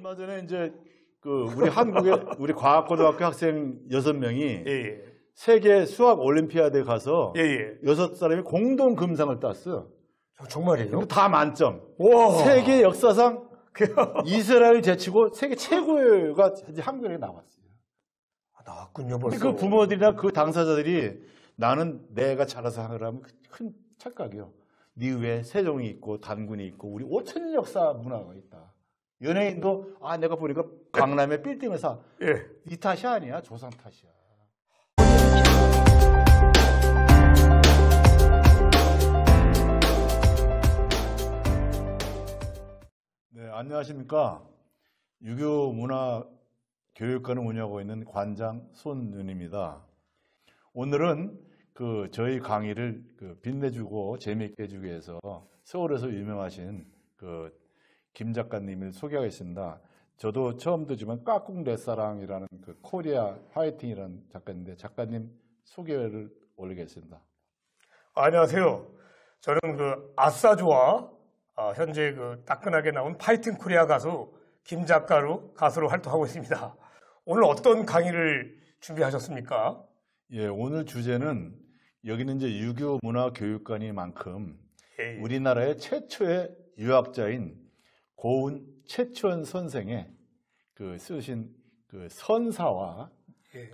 얼마 전에 이제 우리 한국의 우리 과학고등학교 학생 6명이 예. 세계 수학 올림피아드에 가서 예. 6사람이 공동 금상을 땄어. 정말이에요? 근데 다 만점. 와. 세계 역사상 이스라엘 제치고 세계 최고가 한국에 나왔어요. 나왔군요, 벌써. 그 부모들이나 그 당사자들이 나는 내가 잘해서 하라면 큰 착각이요. 네 위에 세종이 있고 단군이 있고 우리 5,000년 역사 문화가 있다. 연예인도 내가 보니까 강남에 빌딩을 사. 예. 이 탓이 아니야. 조상 탓이야. 네, 안녕하십니까. 유교 문화 교육관을 운영하고 있는 관장 손윤입니다. 오늘은 저희 강의를 빛내주고 재미있게 해주기 위해서 서울에서 유명하신 김 작가님을 소개하겠습니다. 저도 처음 듣지만 까꿍 렛사랑이라는 코리아 화이팅이라는 작가인데 작가님 소개를 올리겠습니다. 안녕하세요. 저는 아싸조와 현재 따끈하게 나온 파이팅 코리아 가수 김 작가로 가수로 활동하고 있습니다. 오늘 어떤 강의를 준비하셨습니까? 예, 오늘 주제는 여기는 이제 유교 문화 교육관이만큼 우리나라의 최초의 유학자인 고운 최초원 선생의 쓰신 선사와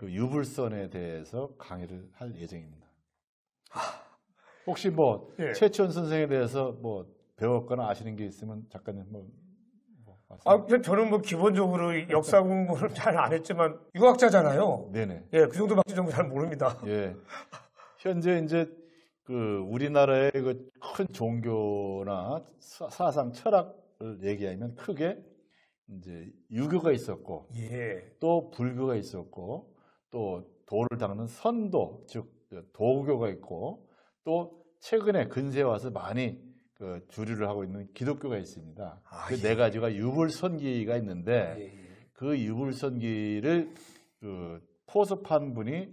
유불선에 대해서 강의를 할 예정입니다. 혹시 최초원 선생에 대해서 배웠거나 아시는 게 있으면 작가님 저는 기본적으로 역사 공부를 잘 안 했지만 유학자잖아요. 네네. 예, 그 정도밖에 좀 잘 모릅니다. 예. 현재 이제 우리나라의 큰 종교나 사상 철학을 얘기하면 크게 이제 유교가 있었고, 또 불교가 있었고, 또 도를 닦는 선도, 즉 도교가 있고, 또 최근에 근세에 와서 많이 주류를 하고 있는 기독교가 있습니다. 그 네 가지가 유불선기가 있는데 그 유불선기를 포섭한 분이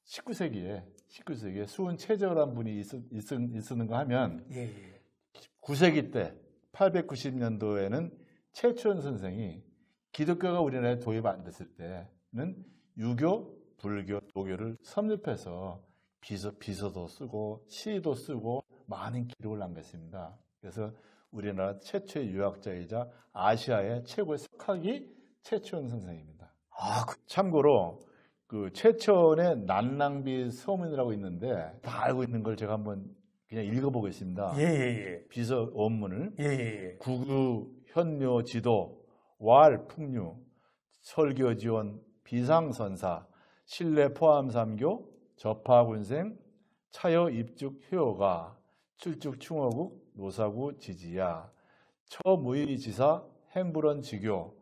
19세기에 수은체절한 분이 있었는가 하면 9세기 때 890년도에는 최초원 선생이 기독교가 우리나라에 도입 안 됐을 때는 유교, 불교, 도교를 섭렵해서 비서도 쓰고 시도 쓰고 많은 기록을 남겼습니다. 그래서 우리나라 최초의 유학자이자 아시아의 최고의 석학이 최초원 선생입니다. 참고로 최초원의 난낭비 서문이라고 있는데 다 알고 있는 걸 제가 한번 그냥 읽어보겠습니다. 비서 원문을 구구 현묘 지도 왈 풍류 설교 지원 비상선사 신뢰 포함 삼교 접하군생 차여 입죽 효가 출죽 충어국 노사구 지지야 처무의지사 행불원 지교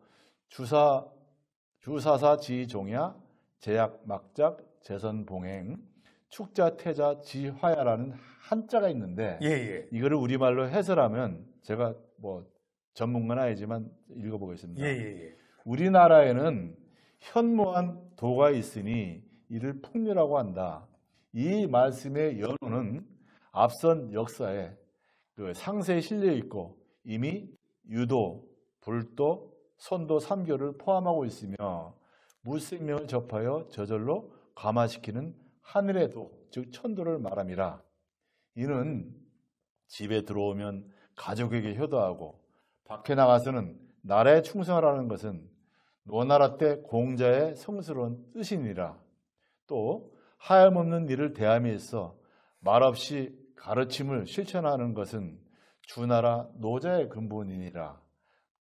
주사사 지종야 제약 막작 재선봉행 축자태자 지화야라는 한자가 있는데 이거를 우리말로 해설하면 제가 전문가는 아니지만 읽어보겠습니다. 우리나라에는 현무한 도가 있으니 이를 풍류라고 한다. 이 말씀의 연호는 앞선 역사에 상세에 실려 있고 이미 유도, 불도, 선도 3교를 포함하고 있으며 무생명을 접하여 저절로 감화시키는 하늘의 도, 즉 천도를 말함이라. 이는 집에 들어오면 가족에게 효도하고 밖에 나가서는 나라에 충성하라는 것은 노나라 때 공자의 성스러운 뜻이니라. 또 하염없는 일을 대함에 있어 말없이 가르침을 실천하는 것은 주나라 노자의 근본이니라.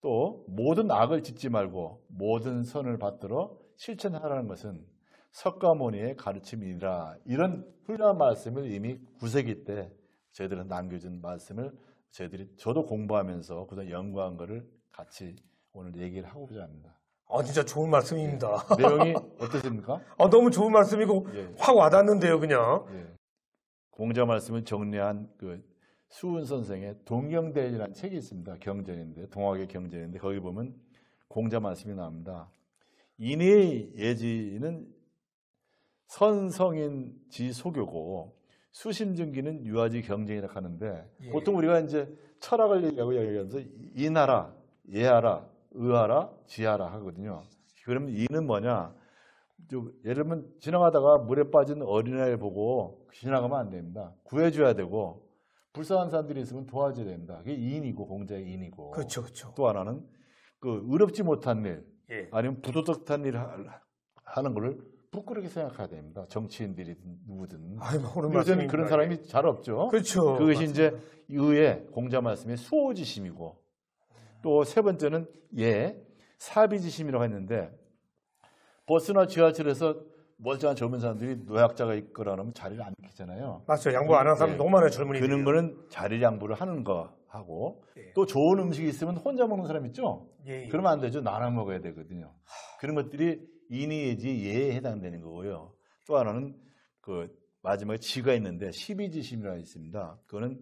또 모든 악을 짓지 말고 모든 선을 받들어 실천하라는 것은 석가모니의 가르침이니라. 이런 훌륭한 말씀을 이미 9세기 때 저희들은 남겨준 말씀을 저도 공부하면서 그다음 연구한 거를 같이 오늘 얘기를 하고자 합니다. 진짜 좋은 말씀입니다. 내용이 어떻습니까? 너무 좋은 말씀이고 확 와닿는데요, 그냥. 공자 말씀을 정리한 수은 선생의 동경대전이라는 책이 있습니다. 경전인데, 동학의 경전인데 거기 보면 공자 말씀이 나옵니다. 인의 예지는 선성인 지소교고 수심증기는 유아지 경쟁이라 하는데 보통 우리가 이제 철학을 얘기하고 얘기하면서 인하라, 예하라, 의하라 지하라 하거든요. 그러면 이는 뭐냐? 예를 들면 지나가다가 물에 빠진 어린아이를 보고 지나가면 안 됩니다. 구해줘야 되고 불쌍한 사람들이 있으면 도와줘야 됩니다. 그게 이인이고 공자의 이인이고. 그렇죠, 그렇죠. 또 하나는 그 의롭지 못한 일 예. 아니면 부도덕한 일을 하는 것을 부끄럽게 생각해야 됩니다. 정치인들이든 누구든. 요새는 그런 사람이 잘 없죠. 그렇죠. 그것이 맞습니다. 이제 의의 공자 말씀의 수호지심이고 또 세 번째는 사비지심이라고 했는데 버스나 지하철에서 멀쩡한 젊은 사람들이 노약자가 있거나 하면 자리를 안 비키잖아요. 맞죠. 양보 안 하는 사람 너무 많아요. 젊은이들이. 그런 거는 자리 양보를 하는 거 하고 예. 또 좋은 음식이 있으면 혼자 먹는 사람 있죠. 예, 예. 그러면 안 되죠. 나눠 먹어야 되거든요. 그런 것들이 인의예지 예에 해당되는 거고요. 또 하나는 그 마지막에 지가 있는데 시비지심이라고 있습니다. 그거는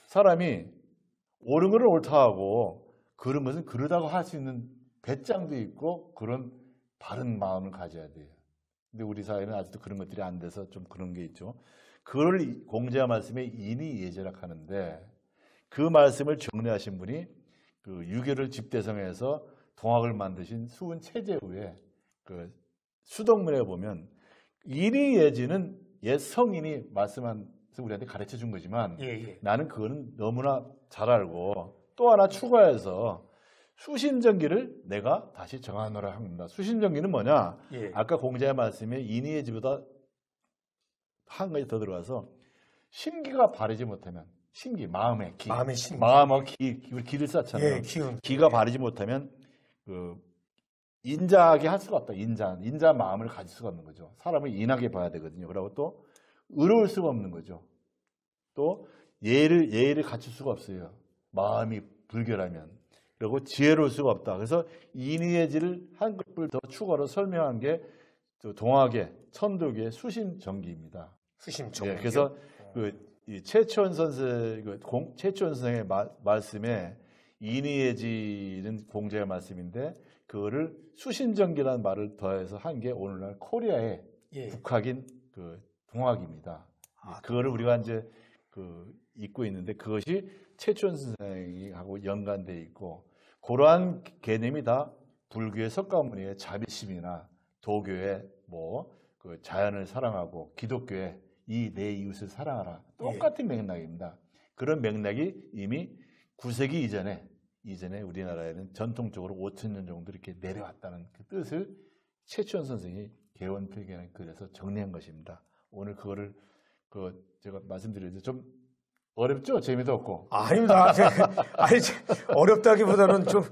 사람이 옳은 것을 옳다 하고 그런 것은 그러다고 할 수 있는 배짱도 있고 그런 바른 마음을 가져야 돼요. 근데 우리 사회는 아직도 그런 것들이 안 돼서 좀 그런 게 있죠. 그걸 공자 말씀에 인의예제라 하는데 그 말씀을 정리하신 분이 그 유교를 집대성해서 동학을 만드신 수은 최재우의 그 수덕문에 보면 인의예지는 옛 성인이 말씀한 우리한테 가르쳐 준 거지만 예. 나는 그거는 너무나 잘 알고 또 하나 추가해서 수신정기를 내가 다시 정하노라 합니다. 수신정기는 뭐냐? 예. 아까 공자의 말씀에 인의예지보다 한 가지 더 들어가서 심기가 바르지 못하면 심기, 마음의 기, 마음의 심기. 마음의 우리 기를 쌓잖아요. 예, 기운. 기가 바르지 못하면 그 인자하게 할 수가 없다. 인자 마음을 가질 수가 없는 거죠. 사람을 인하게 봐야 되거든요. 그리고 또 의로울 수가 없는 거죠. 또 예의를 갖출 수가 없어요. 마음이 불결하면. 그리고 지혜로울 수가 없다. 그래서 인의예지를 한 것을 더 추가로 설명한 게 동학의 천도교의 수신정기입니다. 수신정기. 예, 그래서 이 최치원 선생의 말씀에 인의예지는 공자의 말씀인데 그거를 수신정기라는 말을 더해서 한 게 오늘날 코리아의 국학인 그 동학입니다. 그거를 우리가 이제 읽고 있는데 그것이 최치원 선생하고 연관되어 있고 그러한 개념이 다 불교의 석가모니의 자비심이나 도교의 그 자연을 사랑하고 기독교의 이 내 이웃을 사랑하라 똑같은 맥락입니다. 그런 맥락이 이미 9세기 이전에 우리나라에는 전통적으로 5,000년 정도 이렇게 내려왔다는 그 뜻을 최치원 선생이 개원필기라는 글에서 정리한 것입니다. 오늘 그거를 제가 말씀드렸는데 좀 어렵죠? 재미도 없고. 아닙니다. 아니, 어렵다기보다는 좀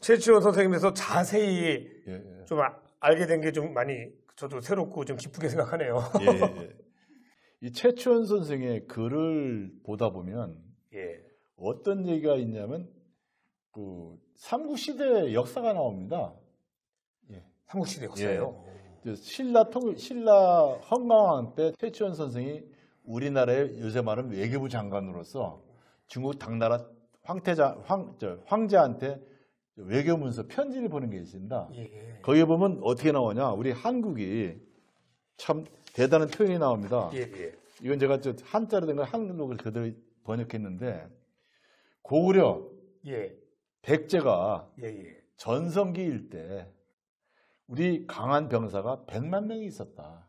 최치원 선생님에서 자세히 좀 알게 된 게 좀 많이 저도 새롭고 좀 기쁘게 생각하네요. 이 최치원 선생의 글을 보다 보면 어떤 얘기가 있냐면 그 삼국시대 역사가 나옵니다. 삼국시대 역사예요. 신라 헌강왕 때 최치원 선생이 우리나라의 요새 말하는 외교부 장관으로서 중국 당나라 황제한테 외교문서 편지를 보낸 게 있습니다. 거기에 보면 어떻게 나오냐? 우리 한국이 참 대단한 표현이 나옵니다. 이건 제가 한자로 된 걸 한글로 그대로 번역했는데 고구려 백제가 전성기일 때 우리 강한 병사가 100만 명이 있었다.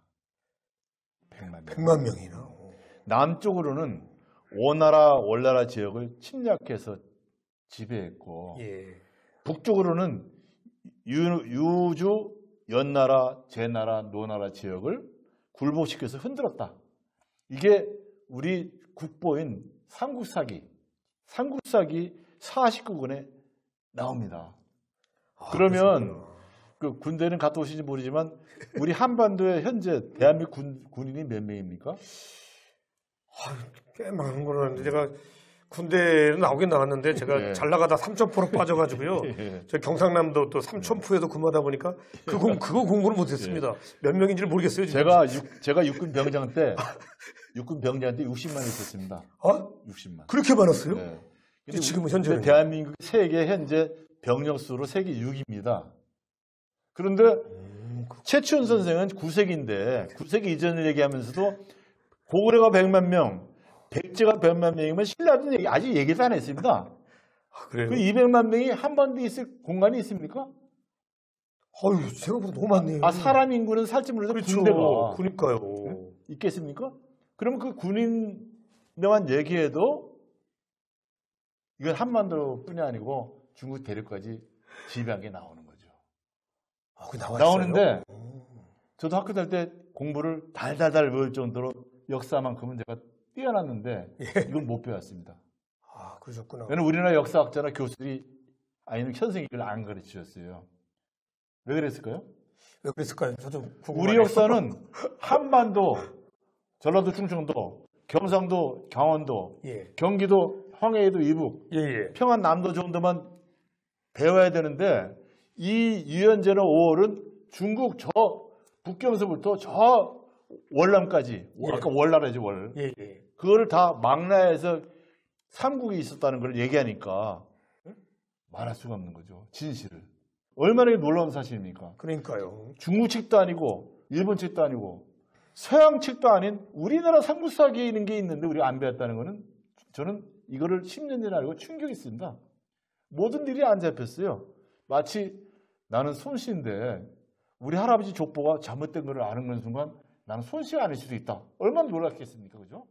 100만 명이나. 남쪽으로는 오나라, 월나라 지역을 침략해서 지배했고 북쪽으로는 유주, 연나라, 제나라, 노나라 지역을 굴복시켜서 흔들었다. 이게 우리 국보인 삼국사기 49권에 나옵니다. 그러면 그 군대는 갔다 오신지 모르지만 우리 한반도에 현재 대한민국 군인이 몇 명입니까? 꽤 많은 걸로 아는데 제가 군대는 나오긴 나왔는데 제가 잘 나가다 삼천포로 빠져가지고요. 저 경상남도 또 삼천포에도 근무하다 보니까 그거 공부를 못했습니다. 몇 명인지를 모르겠어요. 진짜. 제가 육군 병장 때 60만 있었습니다. 60만. 그렇게 많았어요? 근데 지금은 현재 대한민국 세계 현재 병력 수로 세계 6위입니다. 그런데 최치원 선생은 9세기인데 9세기 이전을 얘기하면서도 고구려가 100만 명, 백제가 100만 명이면 신라도 아직 얘기도 안 했습니다. 그래요? 그 200만 명이 한반도에 있을 공간이 있습니까? 어휴, 생각보다 너무 많네요. 아, 사람 인구는 살지 몰라도 그렇죠. 군대가 그러니까요. 있겠습니까? 그러면 그 군인명한 얘기해도 이건 한반도뿐이 아니고 중국 대륙까지 지배한 게 나오는 거죠. 아, 그 나와 있어요? 나오는데 저도 학교 다닐 때 공부를 달달달 외울 정도로 역사만큼은 제가 뛰어났는데 이건 못 배웠습니다. 아, 그러셨구나. 왜냐면 우리나라 역사학자나 교수들이 아니면 선생님이 이걸 안 가르치셨어요. 왜 그랬을까요? 왜 그랬을까요? 저도 궁금해요. 우리 역사는 한반도, 전라도, 충청도, 경상도, 강원도, 예. 경기도, 황해도 이북, 예. 평안 남도 정도만 배워야 되는데 이 유연제나 5월은 중국 저 북경서부터 저 월남까지, 아까 월나라지 월. 예. 그거를 다 망라해서 삼국이 있었다는 걸 얘기하니까 말할 수가 없는 거죠. 진실을. 얼마나 놀라운 사실입니까? 그러니까요. 중국 책도 아니고 일본 책도 아니고 서양 책도 아닌 우리나라 삼국사기에 있는 게 있는데 우리가 안 배웠다는 거는 저는 이거를 10년 전에 알고 충격이 있습니다. 모든 일이 안 잡혔어요. 마치 나는 손씨인데 우리 할아버지 족보가 잘못된 걸 아는 건 순간 나는 손씨가 아닐 수도 있다. 얼마나 놀랐겠습니까? 그죠?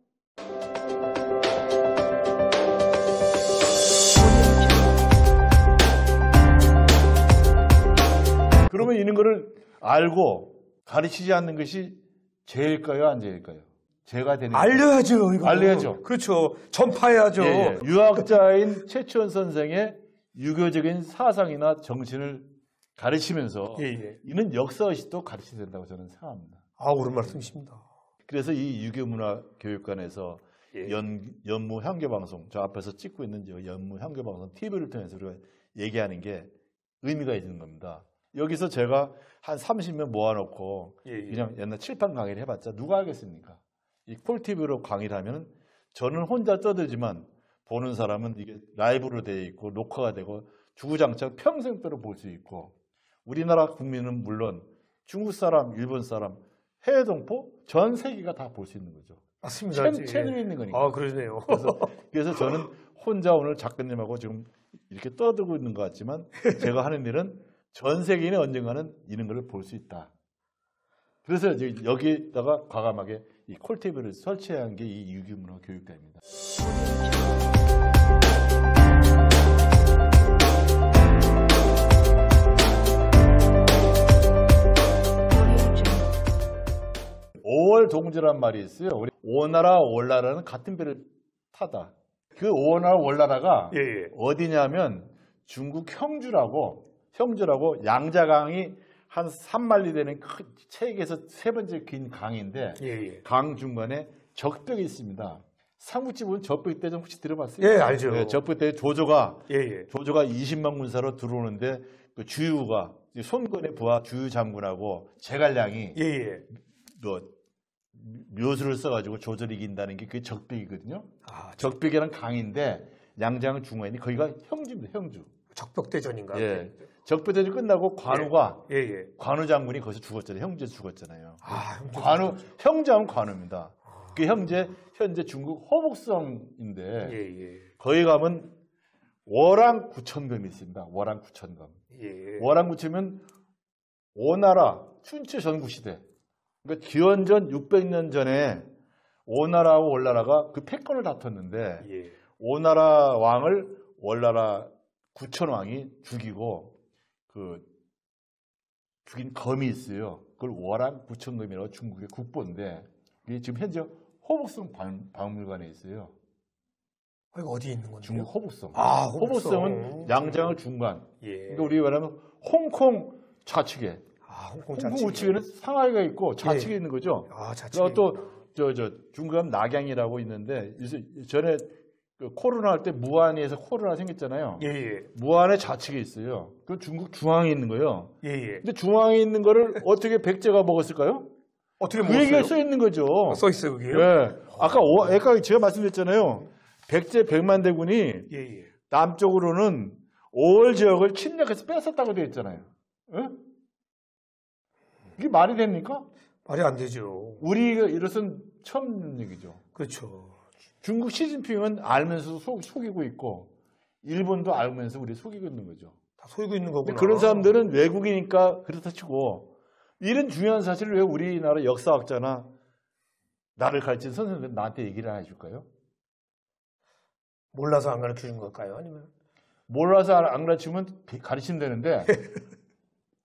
그러면 이런 거를 알고 가르치지 않는 것이 죄일까요? 안 죄일까요? 죄가 되는 알려야죠. 이거. 알려야죠. 그렇죠. 전파해야죠. 예. 유학자인 최치원 선생의 유교적인 사상이나 정신을 가르치면서 예. 이는 역사의식도 가르쳐야 된다고 저는 생각합니다. 아, 옳은 말씀이십니다. 그래서 이 유교문화교육관에서 예. 연무 향교방송, 저 앞에서 찍고 있는 저 연무 향교방송 TV를 통해서 우리가 얘기하는 게 의미가 있는 겁니다. 여기서 제가 한 30명 모아놓고 그냥 옛날 칠판 강의를 해봤자 누가 하겠습니까? 이 콜TV로 강의를 하면 저는 혼자 떠들지만 보는 사람은 이게 라이브로 되어 있고 녹화가 되고 주구장창 평생도록 볼 수 있고 우리나라 국민은 물론 중국 사람, 일본 사람, 해외 동포 전 세계가 다 볼 수 있는 거죠. 맞습니다. 채널이 있는 거니까. 아, 그러네요. 그래서 저는 혼자 오늘 작가님하고 지금 이렇게 떠들고 있는 것 같지만 제가 하는 일은 전 세계인이 언젠가는 이런 걸 볼 수 있다. 그래서 이제 여기다가 과감하게 이 콜TV를 설치한 게 이 유교문화 교육관입니다. 오월 동지란 말이 있어요. 우리 오나라 월나라는 같은 배를 타다. 그 오나라 월나라가 어디냐면 중국 형주라고 양자강이 한 3만리 되는 큰 세계에서 세 번째 긴 강인데 강 중간에 적벽이 있습니다. 삼국지 보면 적벽 대전 혹시 들어봤어요? 예, 알죠. 네, 적벽 대 조조가 20만 군사로 들어오는데 그 주유가 손권의 부하 주유 장군하고 제갈량이 묘수를 써가지고 조조를 이긴다는 게 그게 적벽이거든요. 적벽이라는 강인데 양장 중원이 거기가 형주입니다. 형주. 적벽대전인가? 예. 적벽대전 끝나고 관우가 관우 장군이 거기서 죽었잖아요. 형제에서 죽었잖아요. 형제하면 관우입니다. 그 현재 중국 호북성인데 거기 가면 월왕 구천검이 있습니다. 월왕 구천검. 월왕 구천은 오나라 춘추 전국시대. 그러니까 기원전 600년 전에 오나라하고 월나라가 그 패권을 다퉜는데 오나라 왕을 월나라 구천왕이 죽이고 그 죽인 검이 있어요. 그걸 월왕 구천검이라고 중국의 국보인데 이게 지금 현재 호북성 박물관에 있어요. 이거 어디에 있는 건데요? 중국 호북성. 호북성. 호북성은 양장을 중간. 그러니까 우리 말하면 홍콩 좌측에. 홍콩 우측에는 상하이가 있고 좌측에 있는 거죠. 좌측에. 또 중국에 낙양이라고 있는데 전에 그 코로나 할 때 무안에서 코로나 생겼잖아요. 무안의 좌측에 있어요. 그 중국 중앙에 있는 거예요. 근데 중앙에 있는 거를 어떻게 백제가 먹었을까요? 어떻게 먹었어요? 그 얘기가 써 있는 거죠. 써 있어요, 그게요? 아까 제가 말씀드렸잖아요. 백제 백만대군이 남쪽으로는 5월 지역을 침략해서 뺏었다고 되어 있잖아요. 이게 말이 됩니까? 말이 안 되죠. 우리가 이것은 처음 얘기죠. 그렇죠. 중국 시진핑은 알면서도 속이고 있고 일본도 알면서 우리 속이고 있는 거죠. 다 속이고 있는 근데 거구나. 그런 사람들은 외국이니까 그렇다 치고 이런 중요한 사실을 왜 우리나라 역사학자나 나를 가르친 선생님들 나한테 얘기를 안 해줄까요? 몰라서 안 가르쳐준 걸까요? 아니면 몰라서 안 가르치면 가르치면 되는데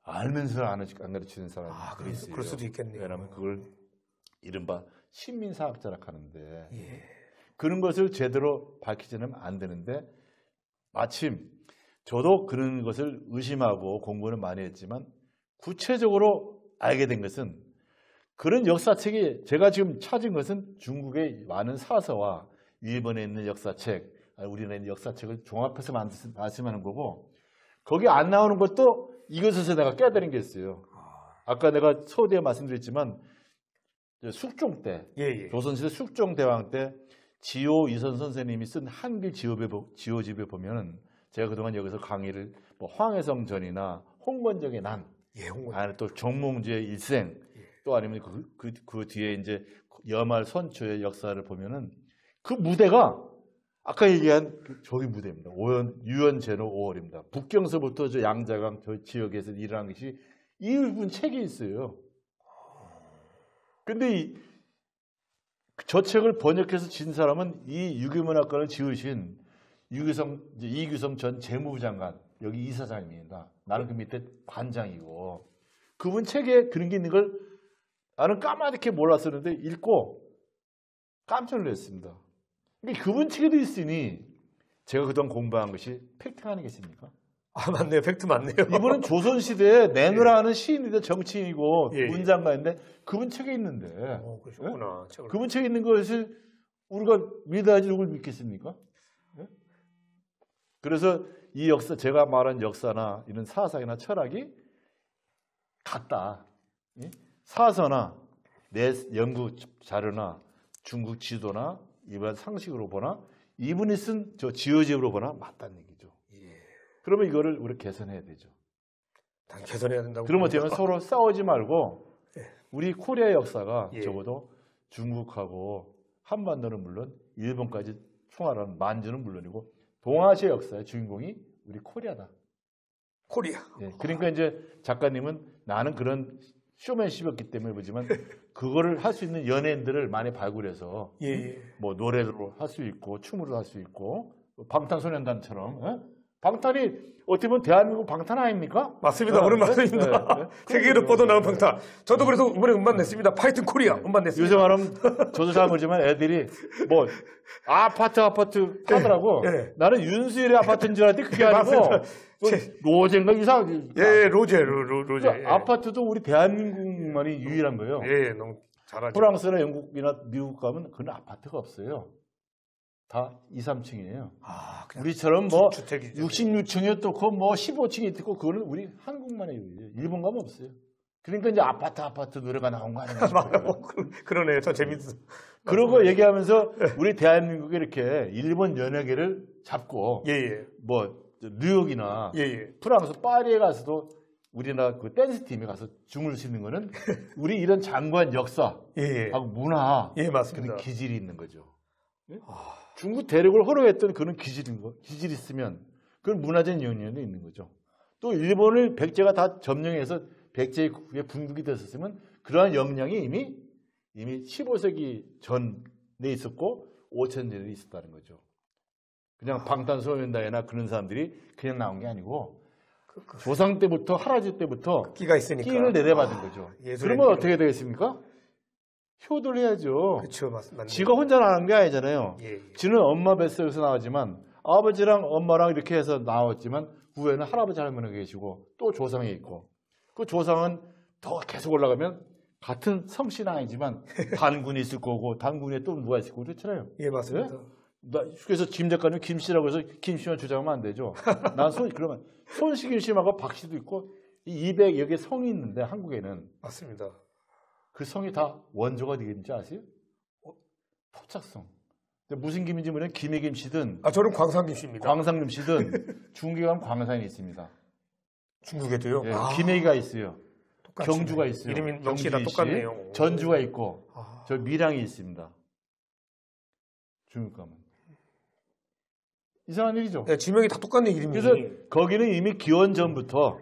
알면서 안 가르치는 사람이 그럴 수도 있겠네요. 왜냐하면 그걸 이른바 신민사학자라 하는데 예. 그런 것을 제대로 밝히지는 안 되는데 마침 저도 그런 것을 의심하고 공부는 많이 했지만 구체적으로 알게 된 것은 그런 역사책이 제가 지금 찾은 것은 중국의 많은 사서와 일본에 있는 역사책, 우리나라에 있는 역사책을 종합해서 말씀하는 거고 거기 안 나오는 것도 이것에서 내가 깨달은 게 있어요. 아까 내가 서두에 말씀드렸지만 숙종 때, 예. 조선시대 숙종대왕 때 지호 이선 선생님이 쓴 한글 지호집에 보면은 제가 그동안 여기서 강의를 뭐 황해성 전이나 홍건적의 난, 예, 홍건. 아니 또 정몽주의 일생, 또 아니면 그 뒤에 이제 여말 선초의 역사를 보면은 그 무대가 아까 얘기한 저기 무대입니다. 유연제로 5월입니다. 북경서부터 저 양자강 저 지역에서 일어난 것이 이 부분 책이 있어요. 근데 저 책을 번역해서 진 사람은 이 유교문학관을 지으신 이규성 전 재무부 장관, 여기 이사장입니다. 나는 그 밑에 관장이고 그분 책에 그런 게 있는 걸 나는 까맣게 몰랐었는데 읽고 깜짝 놀랐습니다. 그러니까 그분 책에도 있으니 제가 그동안 공부한 것이 팩트가 아니겠습니까? 맞네요. 팩트 맞네요. 이분은 조선시대에 내노라 하는 시인인데 정치인이고 예. 문장가인데 그분 책에 있는데 그러셨구나. 그분 책에 있는 것을 우리가 믿어야지 누굴 믿겠습니까? 예? 그래서 이 역사, 제가 말한 역사나 이런 사상이나 철학이 같다. 예? 사서나 내 연구 자료나 중국 지도나 일반 상식으로 보나 이분이 쓴 저 지어집으로 보나 맞다는 얘기죠. 그러면 이거를 우리 개선해야 되죠. 개선해야 된다고. 그러면 어떻게 하면 서로 싸우지 말고 예. 우리 코리아 역사가 예. 적어도 중국하고 한반도는 물론 일본까지 총괄하는 만주는 물론이고 동아시아 역사의 주인공이 우리 코리아다. 코리아. 예. 그러니까 이제 작가님은 나는 그런 쇼맨십이었기 때문에 보지만 그거를 할 수 있는 연예인들을 많이 발굴해서 뭐 노래로 할 수 있고 춤으로 할 수 있고 방탄소년단처럼 방탄이 어떻게 보면 대한민국 방탄 아닙니까? 맞습니다. 그런 말씀입니다. 세계로 뻗어나온 방탄. 저도 그래서 이번에 음반 냈습니다. 파이튼 코리아 음반 냈습니다. 요새 말하면 저도 잘 모르지만 애들이 뭐 아파트 하더라고. 예. 나는 윤수일의 아파트인 줄 알았더니 그게 아니고 뭐 로제인가 이상. 예, 로제. 예. 아파트도 우리 대한민국만이 유일한 거예요. 예, 너무 잘하죠. 프랑스나 영국이나 미국 가면 그런 아파트가 없어요. 다 2, 3층이에요. 우리처럼 뭐 주택이죠. 66층이 또 뭐 15층이 있고 그거는 우리 한국만의 유일해요. 일본 가면 없어요. 그러니까 이제 아파트 노래가 나온 거 아닌가 싶어요. 그러네요. 저 재밌어. 그러고 얘기하면서 우리 대한민국이 이렇게 일본 연예계를 잡고 뭐 뉴욕이나 프랑스 파리에 가서도 우리나라 그 댄스 팀에 가서 춤을 추는 거는 우리 이런 장관 역사하고 문화 맞습니다. 그런 기질이 있는 거죠. 중국 대륙을 호령했던 그런 기질이 있으면 그런 문화적 연연이 있는 거죠. 또 일본을 백제가 다 점령해서 백제의 분국이 됐었으면 그러한 역량이 이미 15세기 전에 있었고 5천 년에 있었다는 거죠. 그냥 방탄소년단이나 그런 사람들이 그냥 나온 게 아니고 조상 때부터 할아버지 때부터 끼가 있으니까 끼를 내려받은 거죠. 그러면 어떻게 되겠습니까? 효도를 해야죠. 그렇죠, 맞습니다. 지가 혼자 나온 게 아니잖아요. 예. 지는 엄마 뱃속에서 나왔지만 아버지랑 엄마랑 이렇게 해서 나왔지만 후에는 할아버지 할머니가 계시고 또 조상이 있고 그 조상은 더 계속 올라가면 같은 성씨는 아니지만 단군이 있을 거고 단군에 또 누가 있을 거고 그렇잖아요. 예, 맞습니다. 그래서 김 작가님 김씨라고 해서 김씨만 주장하면 안 되죠. 난 그러면 손씨김 씨하고 박씨도 있고 이 200 여기 성이 있는데 한국에는 맞습니다. 그 성이 다 원조가 되겠는지 아세요? 토착성. 무슨 김인지 모르면 김해 김씨든 저는 광산 김씨입니다. 광산 김씨든 중국에 가면 광산이 있습니다. 중국에도요? 예, 김해가 있어요. 똑같이 경주가 있어요. 이름이 명시 다 똑같네요. 전주가 있고 저 밀양이 있습니다. 중국 가면. 이상한 일이죠. 네, 지명이 다 똑같네 이름이. 그래서 거기는 이미 기원전부터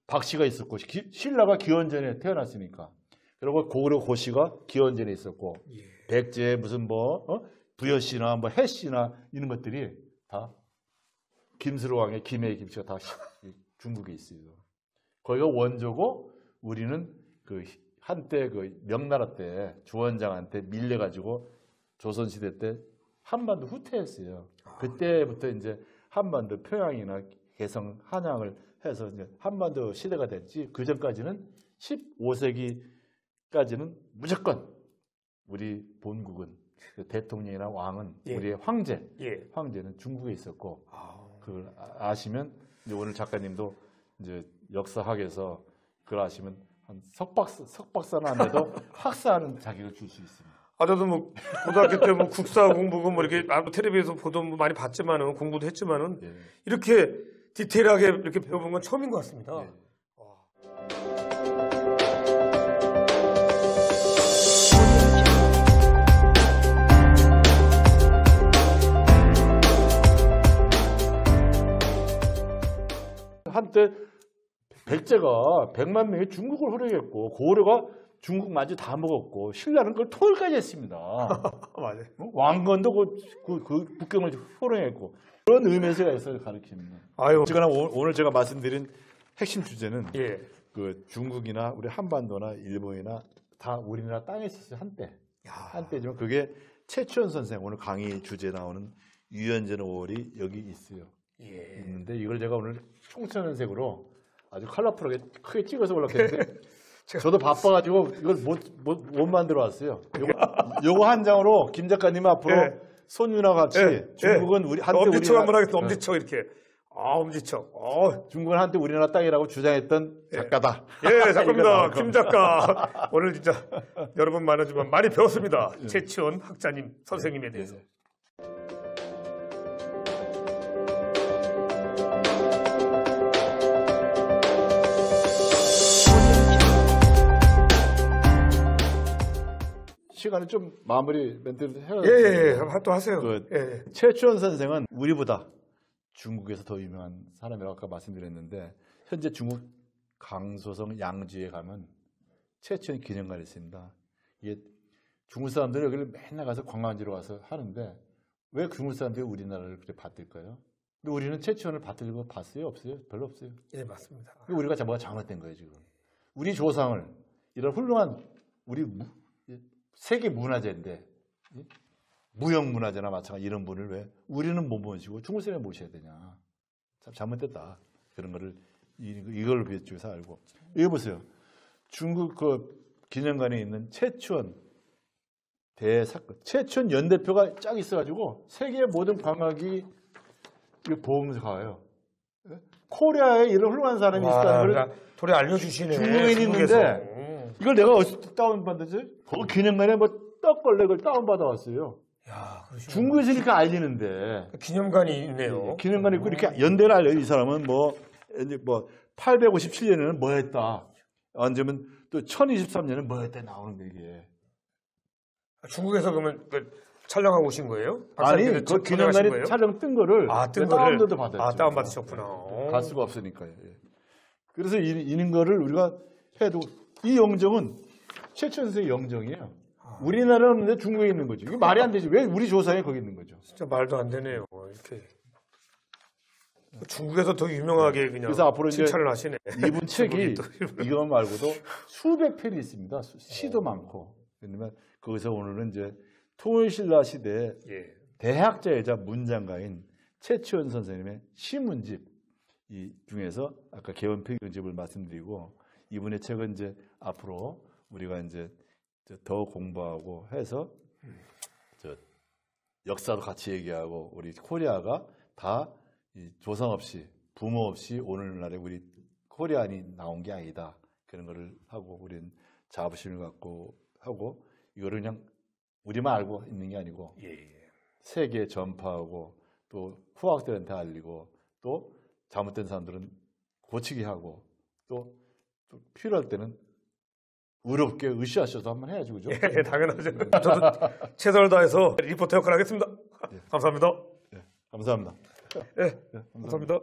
박씨가 있었고 신라가 기원전에 태어났으니까. 그리고 고구려 고씨가 기원전에 있었고 백제 무슨 부여씨나 해씨나 이런 것들이 다 김수로 왕의 김해 김씨가 다 중국에 있어요. 거기가 원조고 우리는 그 한때 그 명나라 때 주원장한테 밀려가지고 조선시대 때 한반도 후퇴했어요. 그때부터 이제 한반도 평양이나 개성, 한양을 해서 이제 한반도 시대가 됐지. 그 전까지는 15세기까지는 무조건 우리 본국은 대통령이나 왕은 우리의 황제는 중국에 있었고 그걸 아시면 이제 오늘 작가님도 이제 역사학에서 그걸 아시면 한 석박사는 안 해도 학사하는 자격을 줄 수 있습니다. 저도 뭐 고등학교 때 뭐 국사 공부고 뭐 이렇게 텔레비에서 보도 많이 봤지만은 공부도 했지만은 이렇게 디테일하게 이렇게 배워본 건 처음인 것 같습니다. 한때 백제가 100만 명이 중국을 호령했고 고구려가 중국 만주 다 먹었고 신라는 그걸 통일까지 했습니다. 맞아요. 왕건도 그 북경을 호령했고 그런 의미에서 가르칩니다. 어쨌거나 오늘 제가 말씀드린 핵심 주제는 그 중국이나 우리 한반도나 일본이나 다 우리나라 땅에 있었어요. 한때지만 그게 최치원 선생 오늘 강의 주제 나오는 유연전 5월이 여기 있어요. 있는데 이걸 제가 오늘 총천연색으로 아주 컬러풀하게 크게 찍어서 올렸는데 저도 바빠가지고 이걸 못 만들어 왔어요. 요거 한 장으로 김 작가님 앞으로 손유나 같이 중국은 우리 한때 엄지척 한번 하겠습니다. 엄지척 이렇게. 엄지척. 중국은 한때 우리나라 땅이라고 주장했던 작가다. 작가입니다. 김 작가. 오늘 진짜 여러분 많았지만 많이 배웠습니다. 최치원 학자님, 선생님에 대해서. 시간을 좀 마무리 멘트를 해야 또 하세요. 최치원 선생은 우리보다 중국에서 더 유명한 사람이라고 아까 말씀드렸는데 현재 중국 강소성 양주에 가면 최치원 기념관이 있습니다. 이게 중국 사람들이 여기를 맨날 가서 관광지로 와서 하는데 왜 중국 사람들이 우리나라를 그렇게 받들까요? 근데 우리는 최치원을 받들 거 봤어요? 없어요? 별로 없어요. 맞습니다. 우리가 뭐가 잘못된 거예요 지금. 우리 조상을 이런 훌륭한 우리 세계 문화재인데 무형 문화재나 마찬가지 이런 분을 왜 우리는 못 모시고 중국 사람이 모셔야 되냐. 참 잘못됐다. 그런 거를 이걸 비춰서 알고. 이거 보세요. 중국 그 기념관에 있는 최치원 대사건. 최치원 연대표가 쫙 있어가지고 세계 모든 관광이 보험에서 가요. 코리아에 이런 훌륭한 사람이 있다는 걸 도리 알려주시네. 중국인이 있는데 이걸 내가 어디서 다운받았지? 그 기념관에 뭐 떡걸레 걸 다운받아 왔어요. 중국에서 이렇게 알리는데. 기념관이 있네요. 기념관이 있고 이렇게 연대를 알려요. 이 사람은 뭐 857년에는 뭐 했다. 앉으면 또 1023년에는 뭐 했다 나오는데 이게. 중국에서 그러면 촬영하고 오신 거예요? 아니, 그 기념관에 촬영 뜬 거를 다운로드 받았죠. 다운받으셨구나. 갈 수가 없으니까요. 그래서 이런 거를 우리가 해도 이 영정은 최치원 선생의 영정이에요. 우리나라는 없는데 중국에 있는 거죠. 이거 말이 안 되지. 왜 우리 조상에 거기 있는 거죠? 진짜 말도 안 되네요. 이렇게 중국에서 더 유명하게 그냥 그래서 앞으로 칭찬을 하시네. 이분 책이 이거 말고도 수백 편이 있습니다. 시도 많고. 왜냐면 거기서 오늘은 이제 통일신라 시대 대학자이자 문장가인 최치원 선생님의 시문집 이 중에서 아까 개원필경집을 말씀드리고 이분의 책은 이제 앞으로 우리가 이제 더 공부하고 해서 역사도 같이 얘기하고 우리 코리아가 다 조상 없이 부모 없이 오늘날에 우리 코리안이 나온 게 아니다. 그런 거를 하고 우리는 자부심을 갖고 하고 이거를 그냥 우리만 알고 있는 게 아니고 세계에 전파하고 또 후학들한테 알리고 또 잘못된 사람들은 고치게 하고 또 필요할 때는 의롭게 으쌰으쌰도 한번 해야죠, 그죠? 당연하죠. 저도 최선을 다해서 리포터 역할을 하겠습니다. 감사합니다. 감사합니다. 네, 감사합니다.